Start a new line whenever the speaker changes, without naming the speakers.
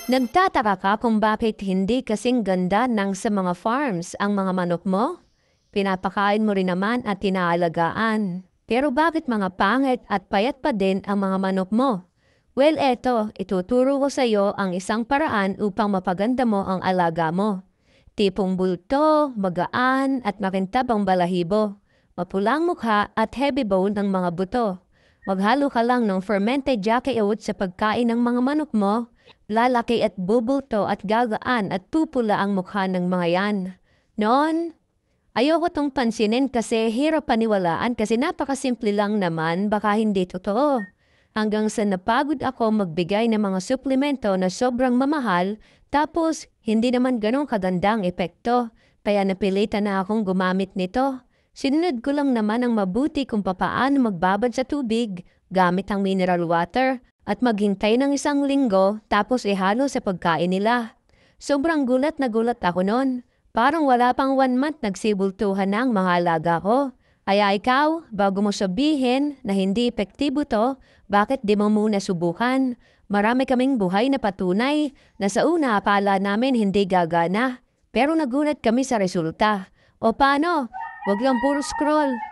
Nagtataka ka kung bakit hindi kasing ganda ng sa mga farms ang mga manok mo? Pinapakain mo rin naman at tinaalagaan. Pero bakit mga pangit at payat pa din ang mga manok mo? Well, eto, ituturo ko sa iyo ang isang paraan upang mapaganda mo ang alaga mo. Tipong bulto, magaan at makintab ang balahibo. Mapulang mukha at heavy bone ng mga buto. Maghalo ka lang ng fermented jackie oats sa pagkain ng mga manok mo. Lalaki at bubulto at gagaan at pupula ang mukha ng mga yan. Noon, ayoko tong pansinin kasi hirap paniwalaan kasi napakasimple lang naman, baka hindi totoo. Hanggang sa napagod ako magbigay ng mga suplemento na sobrang mamahal, tapos hindi naman ganong kagandang epekto, kaya napilitan na akong gumamit nito. Sinunod ko lang naman ang mabuti kung papaano magbabad sa tubig gamit ang mineral water at maghintay ng 1 linggo tapos ihalo sa pagkain nila. Sobrang gulat na gulat ako noon. Parang wala pang 1 month nagsibultuhan na ang mga alaga ko. Kaya ikaw, bago mo sabihin na hindi epektibo to, bakit di mo muna subukan? Marami kaming buhay na patunay na sa una akala namin hindi gagana. Pero nagulat kami sa resulta. O paano? Wag lang puro scroll.